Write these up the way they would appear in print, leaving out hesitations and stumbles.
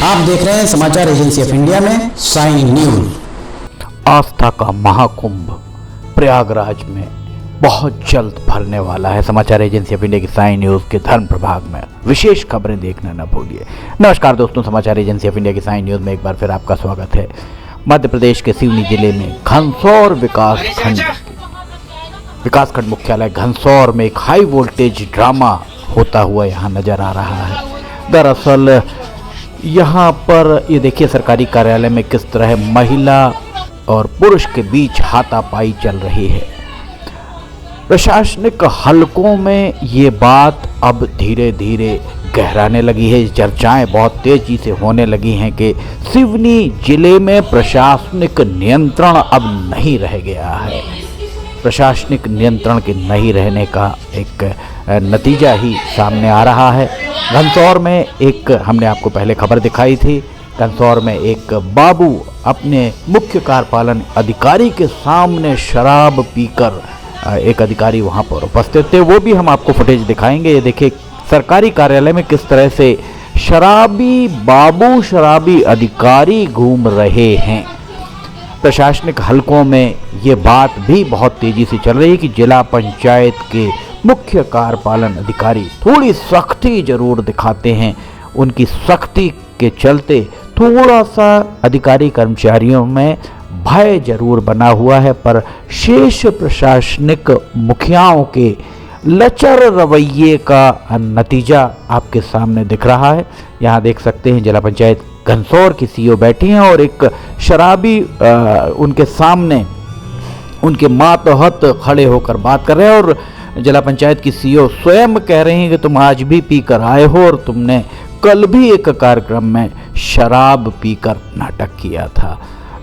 आप देख रहे हैं समाचार एजेंसी ऑफ इंडिया में साई न्यूज। आस्था का महाकुंभ प्रयागराज में बहुत जल्द भरने वाला है। समाचार एजेंसी ऑफ इंडिया की साई न्यूज के धर्म प्रभाग में विशेष खबरें देखना न भूलिए। नमस्कार दोस्तों, समाचार एजेंसी ऑफ इंडिया की साई न्यूज में एक बार फिर आपका स्वागत है। मध्य प्रदेश के सिवनी जिले में घनसौर विकासखंड मुख्यालय घनसौर में एक हाई वोल्टेज ड्रामा होता हुआ यहाँ नजर आ रहा है। दरअसल यहाँ पर ये देखिए, सरकारी कार्यालय में किस तरह महिला और पुरुष के बीच हाथापाई चल रही है। प्रशासनिक हलकों में ये बात अब धीरे धीरे गहराने लगी है। चर्चाएं बहुत तेजी से होने लगी हैं कि सिवनी जिले में प्रशासनिक नियंत्रण अब नहीं रह गया है। प्रशासनिक नियंत्रण के नहीं रहने का एक नतीजा ही सामने आ रहा है। घनसौर में एक हमने आपको पहले खबर दिखाई थी, घनसौर में एक बाबू अपने मुख्य कार्यपालन अधिकारी के सामने शराब पीकर, एक अधिकारी वहां पर उपस्थित थे, वो भी हम आपको फुटेज दिखाएंगे। ये देखिए सरकारी कार्यालय में किस तरह से शराबी अधिकारी घूम रहे हैं। प्रशासनिक हलकों में ये बात भी बहुत तेजी से चल रही है कि जिला पंचायत के मुख्य कार्यपालन अधिकारी थोड़ी सख्ती जरूर दिखाते हैं। उनकी सख्ती के चलते थोड़ा सा अधिकारी कर्मचारियों में भय जरूर बना हुआ है, पर शेष प्रशासनिक मुखियाओं के लचर रवैये का नतीजा आपके सामने दिख रहा है। यहाँ देख सकते हैं जिला पंचायत घनसौर की सीईओ बैठी हैं और एक शराबी उनके सामने उनके मातहत खड़े होकर बात कर रहे हैं और जिला पंचायत की सीईओ स्वयं कह रही हैं कि तुम आज भी पीकर आए हो और तुमने कल भी एक कार्यक्रम में शराब पीकर नाटक किया था।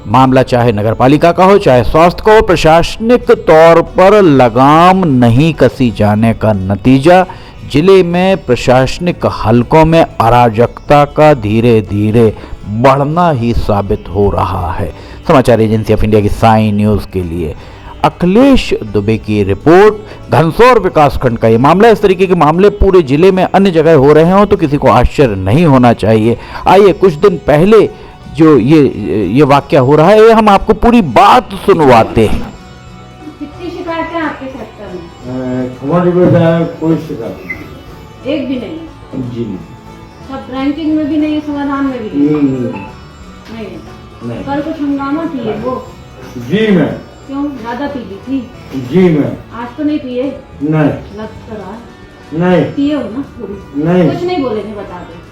मामला चाहे नगरपालिका का हो चाहे स्वास्थ्य का हो, प्रशासनिक तौर पर लगाम नहीं कसी जाने का नतीजा जिले में प्रशासनिक हलकों में अराजकता का धीरे धीरे बढ़ना ही साबित हो रहा है। समाचार एजेंसी ऑफ इंडिया की साई न्यूज के लिए अखिलेश दुबे की रिपोर्ट। घनसौर विकासखंड का ये मामला, इस तरीके के मामले पूरे जिले में अन्य जगह हो रहे हो तो किसी को आश्चर्य नहीं होना चाहिए। आइए कुछ दिन पहले जो ये वाकया हो रहा है, ये हम आपको पूरी बात सुनवाते हैं। कितनी शिकायतें आपके सेक्टर में? हमारी कोई शिकायत नहीं, एक भी नहीं जी। सब रैंकिंग में भी नहीं, समाधान में भी नहीं। कल कुछ हंगामा किए वो? जी मैं। क्यों, ज्यादा पी ली थी? जी मैं। आज तो नहीं पिए? नहीं। लग तो रहा है नहीं पिए हो ना थोड़ी? नहीं। कुछ नहीं बोले थे, बता दो।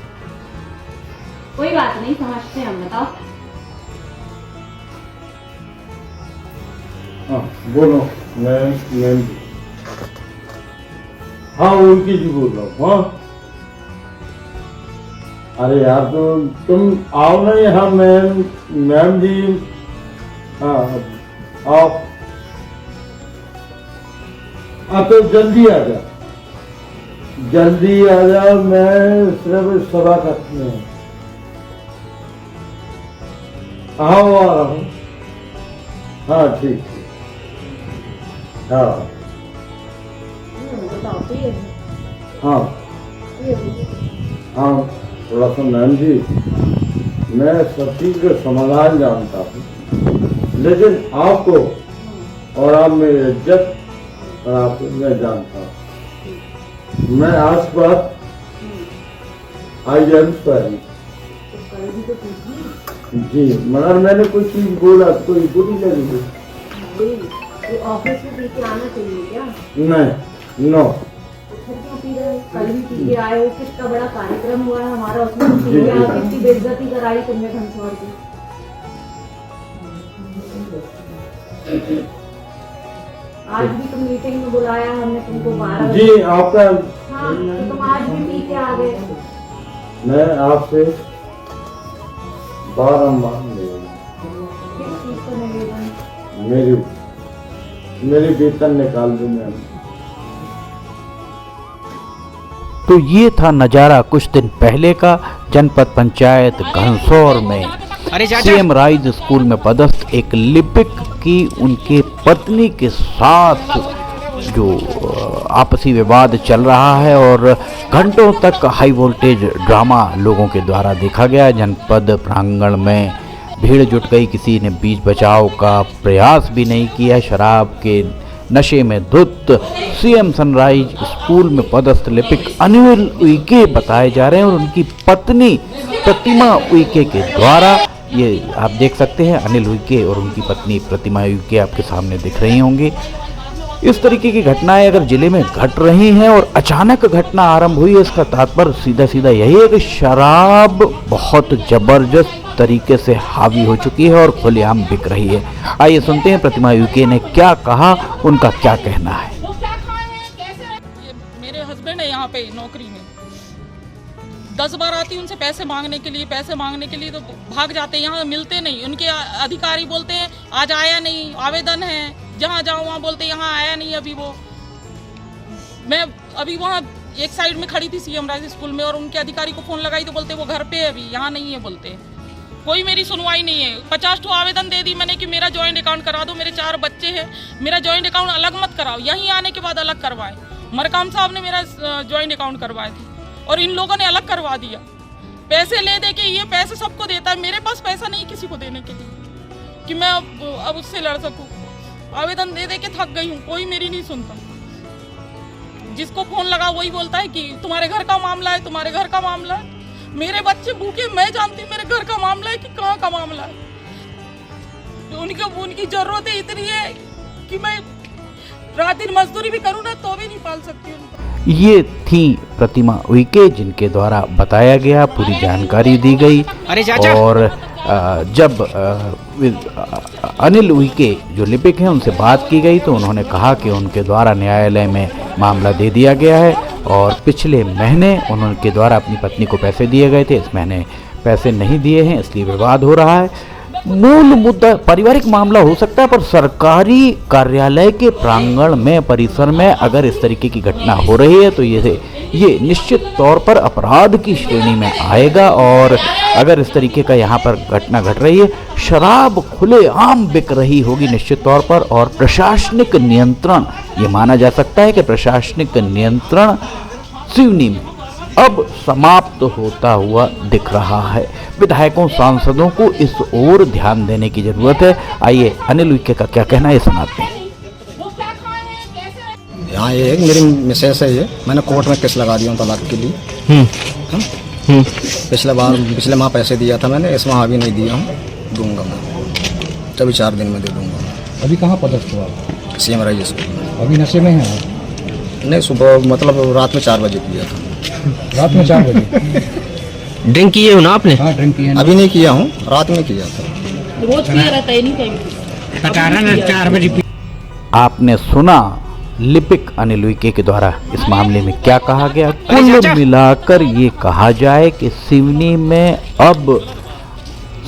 कोई बात नहीं, समझते हैं हम, बताओ। हाँ बोलो। मैं हाँ उनकी जी बोल रहा हूँ। हाँ अरे यार तो तुम आओ ना यहाँ। मैम जी हाँ आओ। तो जल्दी आ जा, जल्दी आ जा। मैं सिर्फ सभा कक्ष में आओ आ रहा हूँ। हाँ ठीक। हाँ हाँ हाँ थोड़ा सा मैम जी, मैं सब चीज का समाधान जानता हूँ, लेकिन आपको और आप मेरी इज्जत और आपको मैं जानता हूँ। मैं आज के बाद आई एम सॉरी जी, मगर मैंने कोई चीज बोला, कोई बुरी लगी? ऑफिस में पी के आना चाहिए क्या? नहीं, नो। क्यों पी रहे? कल भी पी के आए हो, कितना बड़ा कार्यक्रम हुआ है हमारा, उसमें पी के आओ, कितनी बेइज्जती कराई तुमने घनसौर की। आज भी तुम मीटिंग में बुलाया हमने तुमको 12 जी आपका। हाँ तो तुम आज भी पी के आ गए। मैं आपसे बारम्बार मेरी वेतन निकाल दी मैम। तो ये था नज़ारा कुछ दिन पहले का जनपद पंचायत घनसौर में सीएम राइज स्कूल में पदस्थ एक लिपिक की उनके पत्नी के साथ जो आपसी विवाद चल रहा है और घंटों तक हाई वोल्टेज ड्रामा लोगों के द्वारा देखा गया। जनपद प्रांगण में भीड़ जुट गई, किसी ने बीच बचाव का प्रयास भी नहीं किया। शराब के नशे में धुत सीएम सनराइज स्कूल में पदस्थ लिपिक अनिल उइके बताए जा रहे हैं और उनकी पत्नी प्रतिमा उइके के द्वारा, ये आप देख सकते हैं अनिल उइके और उनकी पत्नी प्रतिमा उइके आपके सामने दिख रही होंगी। इस तरीके की घटनाएं अगर जिले में घट रही हैं और अचानक घटना आरंभ हुई है, इसका तात्पर्य सीधा सीधा यही है कि शराब बहुत जबरदस्त तरीके से हावी हो चुकी है और खुलेआम बिक रही है। आइए सुनते हैं प्रतिमा उइके ने क्या कहा, उनका क्या कहना है। मेरे हस्बैंड है यहाँ पे नौकरी में, 10 बार आती उनसे पैसे मांगने के लिए तो भाग जाते, यहाँ मिलते नहीं। उनके अधिकारी बोलते हैं आज आया नहीं, आवेदन है, जहाँ जाओ वहाँ बोलते यहाँ आया नहीं अभी। वो मैं अभी वहाँ एक साइड में खड़ी थी सीएम राइज स्कूल में और उनके अधिकारी को फोन लगाई तो बोलते वो घर पे है, अभी यहाँ नहीं है बोलते। कोई मेरी सुनवाई नहीं है। 50 आवेदन दे दी मैंने कि मेरा जॉइंट अकाउंट करा दो, मेरे 4 बच्चे हैं, मेरा जॉइंट अकाउंट अलग मत कराओ, यहीं आने के बाद अलग करवाए। मरकाम साहब ने मेरा जॉइंट अकाउंट करवाए थे और इन लोगों ने अलग करवा दिया। पैसे ले दे के, ये पैसे सबको देता है, मेरे पास पैसा नहीं किसी को देने के लिए कि मैं अब उससे लड़ सकूं। आवेदन दे दे के थक गई हूँ, कोई मेरी नहीं सुनता। जिसको फोन लगा वही बोलता है कि तुम्हारे घर का मामला है, तुम्हारे घर का मामला है। मेरे बच्चे भूखे, मैं जानती हूँ मेरे घर का मामला है कि कहाँ का मामला है। तो उनकी जरूरतें इतनी है कि मैं रात दिन मजदूरी भी करूँ ना तो भी नहीं पाल सकती उनको। ये थी प्रतिमा उइके जिनके द्वारा बताया गया, पूरी जानकारी दी गई। और जब अनिल उइके जो लिपिक हैं उनसे बात की गई तो उन्होंने कहा कि उनके द्वारा न्यायालय में मामला दे दिया गया है और पिछले महीने उनके द्वारा अपनी पत्नी को पैसे दिए गए थे, इस महीने पैसे नहीं दिए हैं, इसलिए विवाद हो रहा है। मूल मुद्दा पारिवारिक मामला हो सकता है, पर सरकारी कार्यालय के प्रांगण में, परिसर में अगर इस तरीके की घटना हो रही है तो ये निश्चित तौर पर अपराध की श्रेणी में आएगा। और अगर इस तरीके का यहाँ पर घटना घट रही है, शराब खुलेआम बिक रही होगी निश्चित तौर पर। और प्रशासनिक नियंत्रण, ये माना जा सकता है कि प्रशासनिक नियंत्रण सिवनी में अब समाप्त होता हुआ दिख रहा है। विधायकों, सांसदों को इस ओर ध्यान देने की जरूरत है। आइए अनिल उइके का क्या कहना है सुनाते हैं। यहाँ ये एक मेरी मिसेस है, ये मैंने कोर्ट में केस लगा दिया हूँ तलाक के लिए। पिछले माह पैसे दिया था मैंने, इस माह अभी नहीं दिया हूँ, दूंगा मैं, तभी 4 दिन में दे दूंगा। अभी कहाँ पदस्थ हुआ? सीएम राइज स्कूल में। अभी नशे में है? नहीं, सुबह मतलब रात में 4 बजे किया था। रात में 4 बजे ड्रिंक किए हो ना आपने? हाँ, ड्रिंक किया। अभी नहीं किया हूँ, रात में किया था। रोज पिया रहता है, एनी टाइम 4 बजे। आपने सुना लिपिक अनिल उइके के द्वारा इस मामले में क्या कहा गया। कुल मिलाकर ये कहा जाए कि सिवनी में अब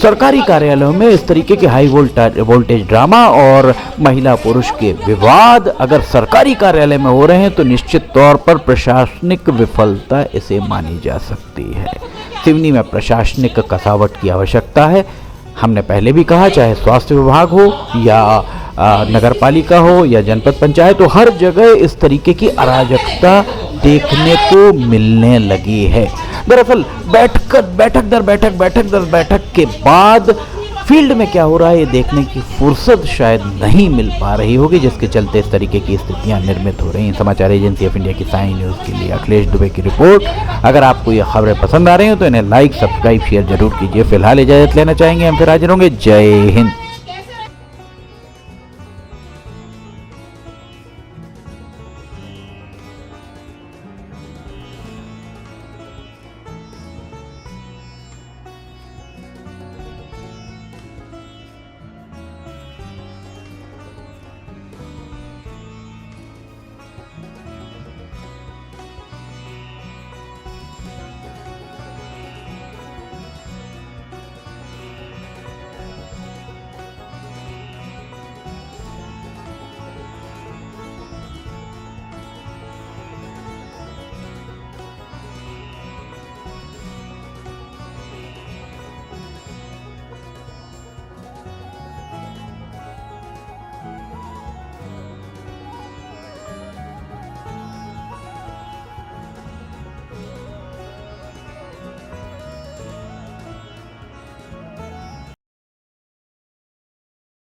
सरकारी कार्यालयों में इस तरीके के हाई वोल्टेज ड्रामा और महिला पुरुष के विवाद अगर सरकारी कार्यालय में हो रहे हैं तो निश्चित तौर पर प्रशासनिक विफलता इसे मानी जा सकती है। सिवनी में प्रशासनिक कसावट की आवश्यकता है। हमने पहले भी कहा, चाहे स्वास्थ्य विभाग हो या नगर पालिका हो या जनपद पंचायत हो, हर जगह इस तरीके की अराजकता देखने को मिलने लगी है। दरअसल बैठक दर बैठक के बाद फील्ड में क्या हो रहा है ये देखने की फुर्सत शायद नहीं मिल पा रही होगी, जिसके चलते इस तरीके की स्थितियां निर्मित हो रही हैं। समाचार एजेंसी ऑफ इंडिया की साई न्यूज़ के लिए अखिलेश दुबे की रिपोर्ट। अगर आपको ये खबरें पसंद आ रही हो तो इन्हें लाइक, सब्सक्राइब, शेयर जरूर कीजिए। फिलहाल इजाजत लेना चाहेंगे, हम फिर हाजिर होंगे। जय हिंद।